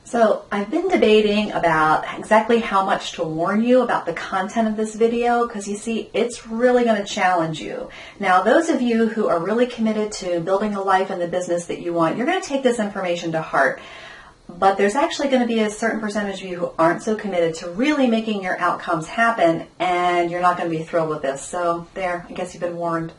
So I've been debating about exactly how much to warn you about the content of this video because you see, it's really going to challenge you. Now, those of you who are really committed to building a life and the business that you want, you're going to take this information to heart. But there's actually going to be a certain percentage of you who aren't so committed to really making your outcomes happen, and you're not going to be thrilled with this. So there, I guess you've been warned.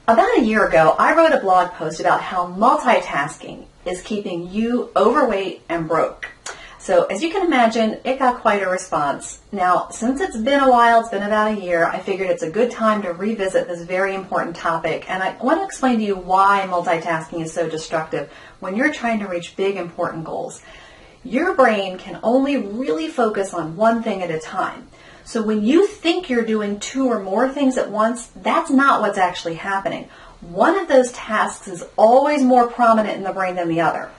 About a year ago, I wrote a blog post about how multitasking is keeping you overweight and broke. So as you can imagine, it got quite a response. Now, since it's been a while, it's been about a year, I figured it's a good time to revisit this very important topic. And I want to explain to you why multitasking is so destructive when you're trying to reach big, important goals. Your brain can only really focus on one thing at a time. So when you think you're doing two or more things at once, that's not what's actually happening. One of those tasks is always more prominent in the brain than the other.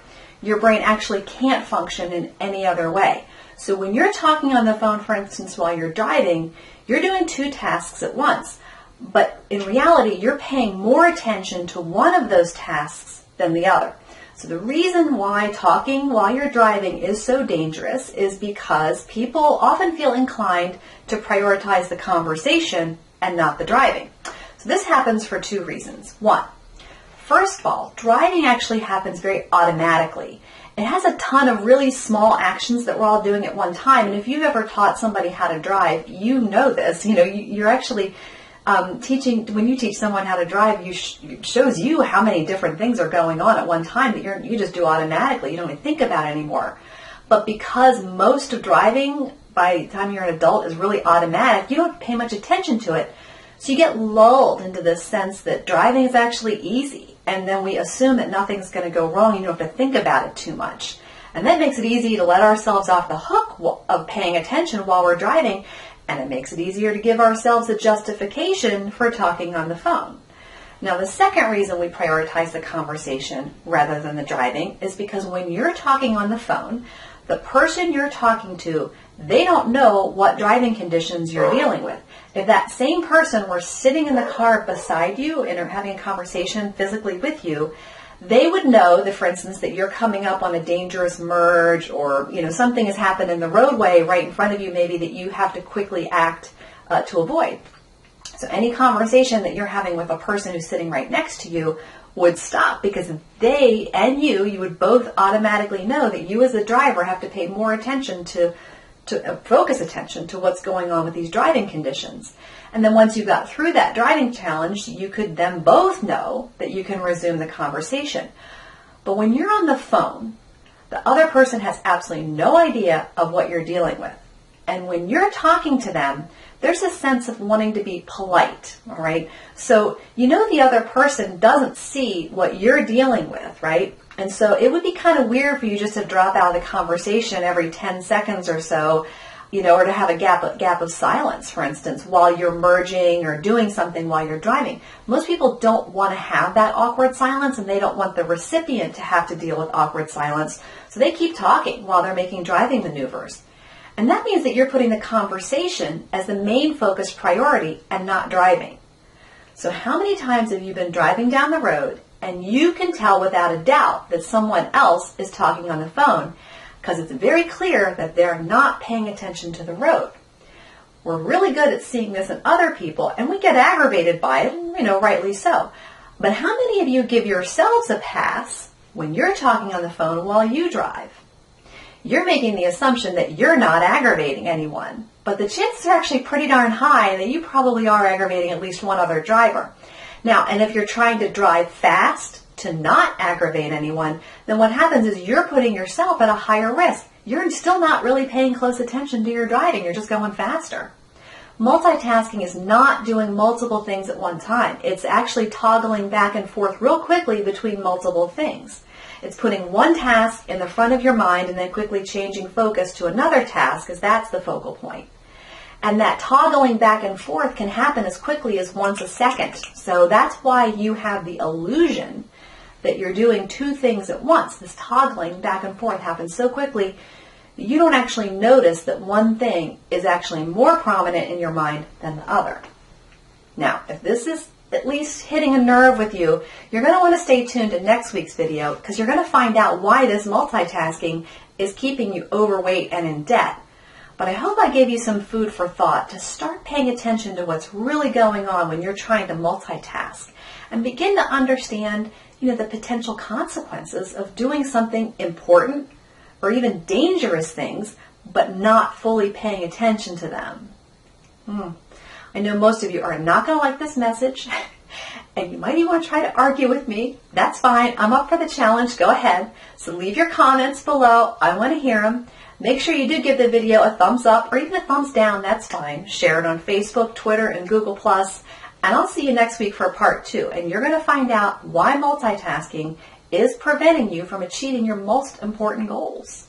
Your brain actually can't function in any other way. So when you're talking on the phone, for instance, while you're driving, you're doing two tasks at once. But in reality, you're paying more attention to one of those tasks than the other. So the reason why talking while you're driving is so dangerous is because people often feel inclined to prioritize the conversation and not the driving. So this happens for two reasons. One, first of all, driving actually happens very automatically. It has a ton of really small actions that we're all doing at one time. And if you've ever taught somebody how to drive, you know this. You're actually when you teach someone how to drive, it shows you how many different things are going on at one time that you just do automatically. You don't even think about it anymore. But because most of driving by the time you're an adult is really automatic, you don't pay much attention to it. So you get lulled into this sense that driving is actually easy. And then we assume that nothing's going to go wrong. You don't have to think about it too much. And that makes it easy to let ourselves off the hook of paying attention while we're driving. And it makes it easier to give ourselves a justification for talking on the phone. Now, the second reason we prioritize the conversation rather than the driving is because when you're talking on the phone, the person you're talking to, they don't know what driving conditions you're dealing with. If that same person were sitting in the car beside you and are having a conversation physically with you, they would know that, for instance, that you're coming up on a dangerous merge or, something has happened in the roadway right in front of you, maybe that you have to quickly act to avoid. So any conversation that you're having with a person who's sitting right next to you would stop because they and you would both automatically know that you as a driver have to pay more attention to focus attention to what's going on with these driving conditions. And then once you got through that driving challenge, you could then both know that you can resume the conversation. But when you're on the phone, the other person has absolutely no idea of what you're dealing with. And when you're talking to them, there's a sense of wanting to be polite, all right? So the other person doesn't see what you're dealing with, right? And so it would be kind of weird for you just to drop out of the conversation every 10 seconds or so, or to have a gap of silence, for instance, while you're merging or doing something while you're driving. Most people don't want to have that awkward silence, and they don't want the recipient to have to deal with awkward silence. So they keep talking while they're making driving maneuvers. And that means that you're putting the conversation as the main focus priority and not driving. So how many times have you been driving down the road and you can tell without a doubt that someone else is talking on the phone because it's very clear that they're not paying attention to the road? We're really good at seeing this in other people, and we get aggravated by it, and, rightly so. But how many of you give yourselves a pass when you're talking on the phone while you drive? You're making the assumption that you're not aggravating anyone, but the chances are actually pretty darn high that you probably are aggravating at least one other driver. Now, and if you're trying to drive fast to not aggravate anyone, then what happens is you're putting yourself at a higher risk. You're still not really paying close attention to your driving. You're just going faster. Multitasking is not doing multiple things at one time. It's actually toggling back and forth real quickly between multiple things. It's putting one task in the front of your mind and then quickly changing focus to another task, because that's the focal point. And that toggling back and forth can happen as quickly as once a second. So that's why you have the illusion that you're doing two things at once. This toggling back and forth happens so quickly that you don't actually notice that one thing is actually more prominent in your mind than the other. Now, if this is at least hitting a nerve with you, you're going to want to stay tuned to next week's video because you're going to find out why this multitasking is keeping you overweight and in debt. But I hope I gave you some food for thought to start paying attention to what's really going on when you're trying to multitask and begin to understand, the potential consequences of doing something important or even dangerous things, but not fully paying attention to them. I know most of you are not going to like this message, and you might even want to try to argue with me. That's fine. I'm up for the challenge. Go ahead. So leave your comments below. I want to hear them. Make sure you do give the video a thumbs up or even a thumbs down. That's fine. Share it on Facebook, Twitter, and Google+. And I'll see you next week for part 2. And you're going to find out why multitasking is preventing you from achieving your most important goals.